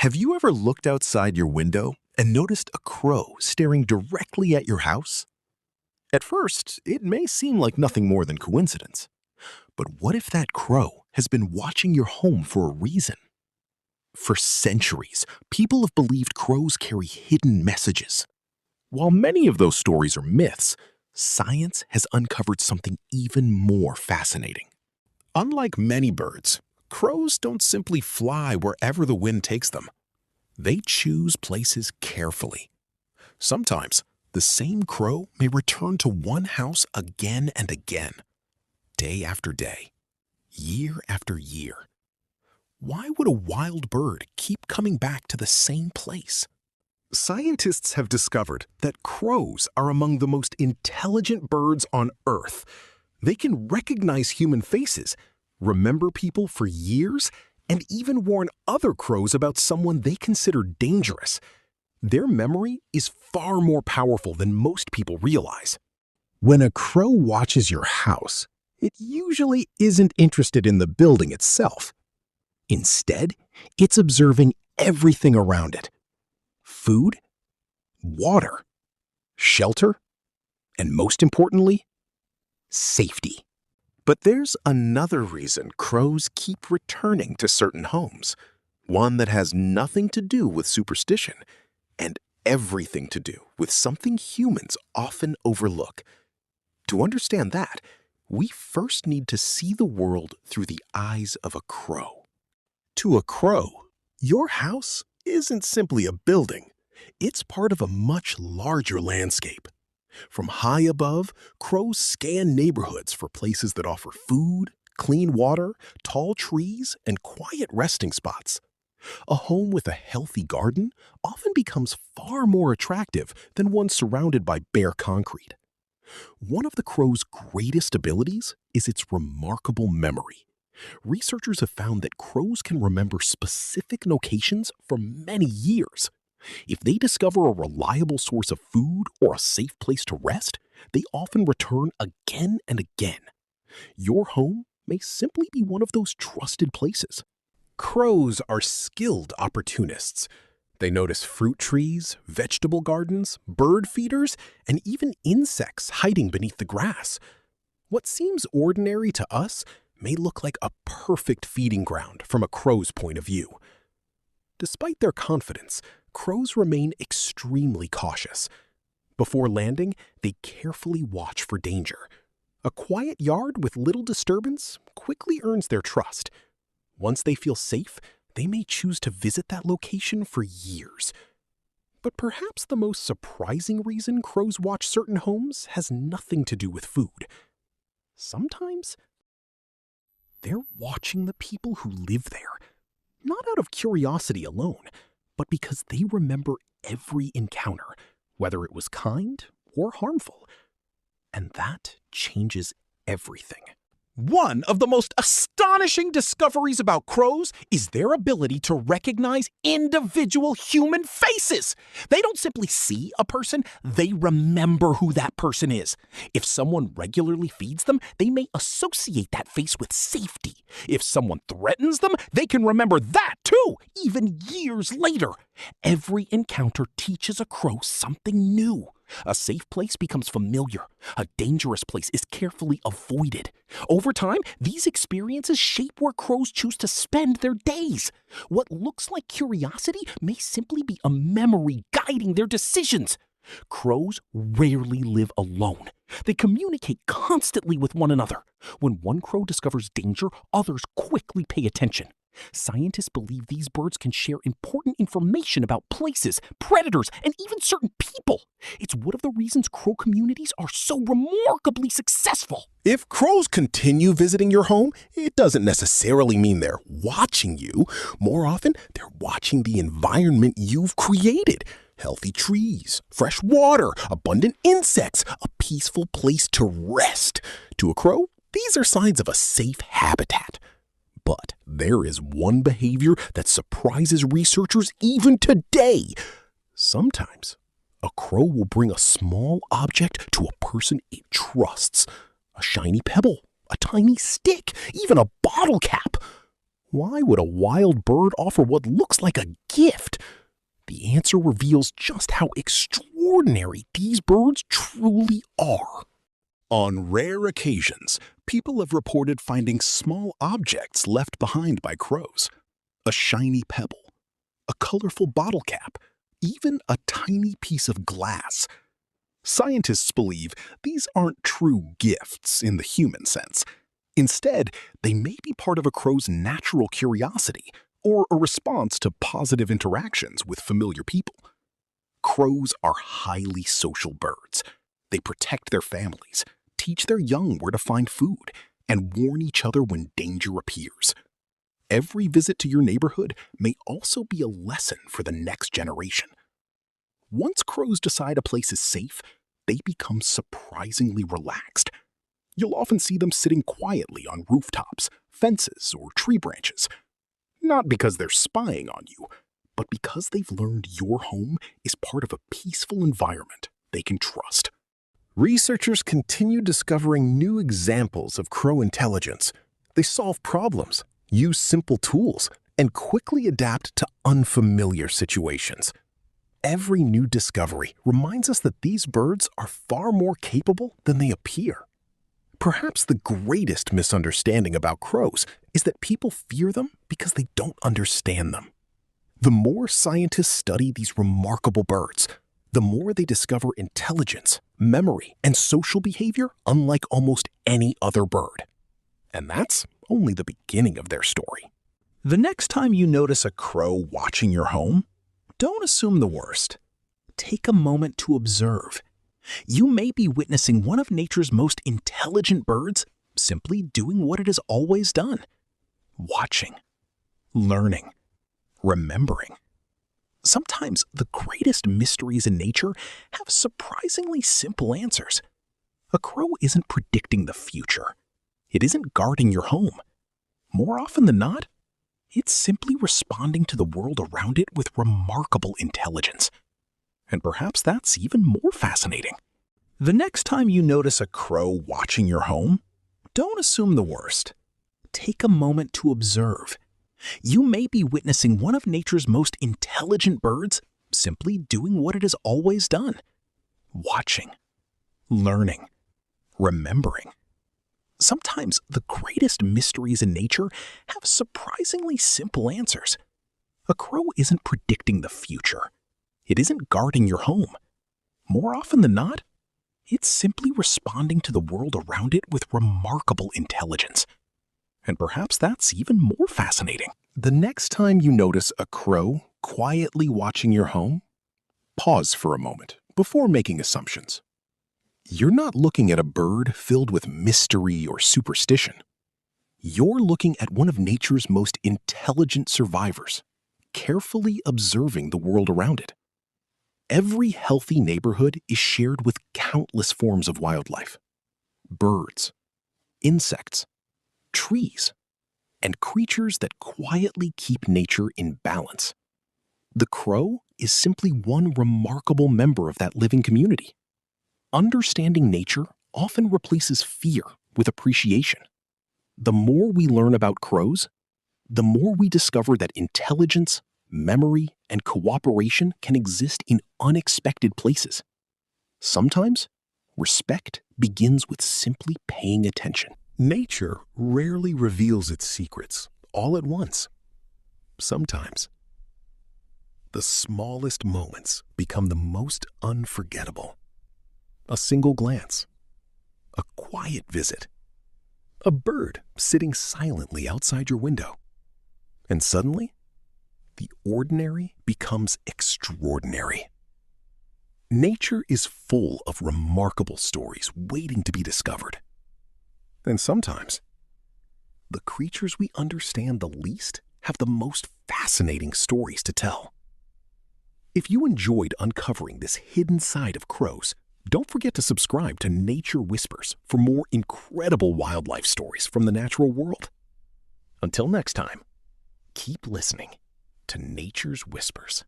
Have you ever looked outside your window and noticed a crow staring directly at your house? At first, it may seem like nothing more than coincidence. But what if that crow has been watching your home for a reason? For centuries, people have believed crows carry hidden messages. While many of those stories are myths, science has uncovered something even more fascinating. Unlike many birds, crows don't simply fly wherever the wind takes them. They choose places carefully. Sometimes, the same crow may return to one house again and again, day after day, year after year. Why would a wild bird keep coming back to the same place? Scientists have discovered that crows are among the most intelligent birds on Earth. They can recognize human faces, remember people for years, and even warn other crows about someone they consider dangerous. Their memory is far more powerful than most people realize. When a crow watches your house, it usually isn't interested in the building itself. Instead, it's observing everything around it: food, water, shelter, and most importantly, safety. But there's another reason crows keep returning to certain homes, one that has nothing to do with superstition and everything to do with something humans often overlook. To understand that, we first need to see the world through the eyes of a crow. To a crow, your house isn't simply a building. It's part of a much larger landscape. From high above, crows scan neighborhoods for places that offer food, clean water, tall trees, and quiet resting spots. A home with a healthy garden often becomes far more attractive than one surrounded by bare concrete. One of the crow's greatest abilities is its remarkable memory. Researchers have found that crows can remember specific locations for many years. If they discover a reliable source of food or a safe place to rest, they often return again and again. Your home may simply be one of those trusted places. Crows are skilled opportunists. They notice fruit trees, vegetable gardens, bird feeders, and even insects hiding beneath the grass. What seems ordinary to us may look like a perfect feeding ground from a crow's point of view. Despite their confidence, crows remain extremely cautious. Before landing, they carefully watch for danger. A quiet yard with little disturbance quickly earns their trust. Once they feel safe, they may choose to visit that location for years. But perhaps the most surprising reason crows watch certain homes has nothing to do with food. Sometimes, they're watching the people who live there, not out of curiosity alone, but because they remember every encounter, whether it was kind or harmful. And that changes everything. One of the most astonishing discoveries about crows is their ability to recognize individual human faces. They don't simply see a person, they remember who that person is. If someone regularly feeds them, they may associate that face with safety. If someone threatens them, they can remember that too, even years later. Every encounter teaches a crow something new. A safe place becomes familiar. A dangerous place is carefully avoided. Over time, these experiences shape where crows choose to spend their days. What looks like curiosity may simply be a memory guiding their decisions. Crows rarely live alone. They communicate constantly with one another. When one crow discovers danger, others quickly pay attention. Scientists believe these birds can share important information about places, predators, and even certain people. It's one of the reasons crow communities are so remarkably successful. If crows continue visiting your home, it doesn't necessarily mean they're watching you. More often, they're watching the environment you've created. Healthy trees, fresh water, abundant insects, a peaceful place to rest. To a crow, these are signs of a safe habitat. But there is one behavior that surprises researchers even today. Sometimes, a crow will bring a small object to a person it trusts. A shiny pebble, a tiny stick, even a bottle cap. Why would a wild bird offer what looks like a gift? The answer reveals just how extraordinary these birds truly are. On rare occasions, people have reported finding small objects left behind by crows. A shiny pebble, a colorful bottle cap, even a tiny piece of glass. Scientists believe these aren't true gifts in the human sense. Instead, they may be part of a crow's natural curiosity or a response to positive interactions with familiar people. Crows are highly social birds. They protect their families, teach their young where to find food, and warn each other when danger appears. Every visit to your neighborhood may also be a lesson for the next generation. Once crows decide a place is safe, they become surprisingly relaxed. You'll often see them sitting quietly on rooftops, fences, or tree branches. Not because they're spying on you, but because they've learned your home is part of a peaceful environment they can trust. Researchers continue discovering new examples of crow intelligence. They solve problems, use simple tools, and quickly adapt to unfamiliar situations. Every new discovery reminds us that these birds are far more capable than they appear. Perhaps the greatest misunderstanding about crows is that people fear them because they don't understand them. The more scientists study these remarkable birds, the more they discover intelligence, memory, and social behavior unlike almost any other bird. And that's only the beginning of their story. The next time you notice a crow watching your home, don't assume the worst. Take a moment to observe. You may be witnessing one of nature's most intelligent birds simply doing what it has always done: watching, learning, remembering. Sometimes the greatest mysteries in nature have surprisingly simple answers. A crow isn't predicting the future. It isn't guarding your home. More often than not, it's simply responding to the world around it with remarkable intelligence. And perhaps that's even more fascinating. The next time you notice a crow watching your home, don't assume the worst. Take a moment to observe. You may be witnessing one of nature's most intelligent birds simply doing what it has always done: watching, learning, remembering. Sometimes the greatest mysteries in nature have surprisingly simple answers. A crow isn't predicting the future. It isn't guarding your home. More often than not, it's simply responding to the world around it with remarkable intelligence. And perhaps that's even more fascinating. The next time you notice a crow quietly watching your home, pause for a moment before making assumptions. You're not looking at a bird filled with mystery or superstition. You're looking at one of nature's most intelligent survivors, carefully observing the world around it. Every healthy neighborhood is shared with countless forms of wildlife: birds, insects, trees, and creatures that quietly keep nature in balance. The crow is simply one remarkable member of that living community. Understanding nature often replaces fear with appreciation. The more we learn about crows, the more we discover that intelligence, memory, and cooperation can exist in unexpected places. Sometimes, respect begins with simply paying attention. Nature rarely reveals its secrets all at once. Sometimes, the smallest moments become the most unforgettable. A single glance, a quiet visit, a bird sitting silently outside your window, and suddenly, the ordinary becomes extraordinary. Nature is full of remarkable stories waiting to be discovered. And sometimes, the creatures we understand the least have the most fascinating stories to tell. If you enjoyed uncovering this hidden side of crows, don't forget to subscribe to Nature Whispers for more incredible wildlife stories from the natural world. Until next time, keep listening to Nature's Whispers.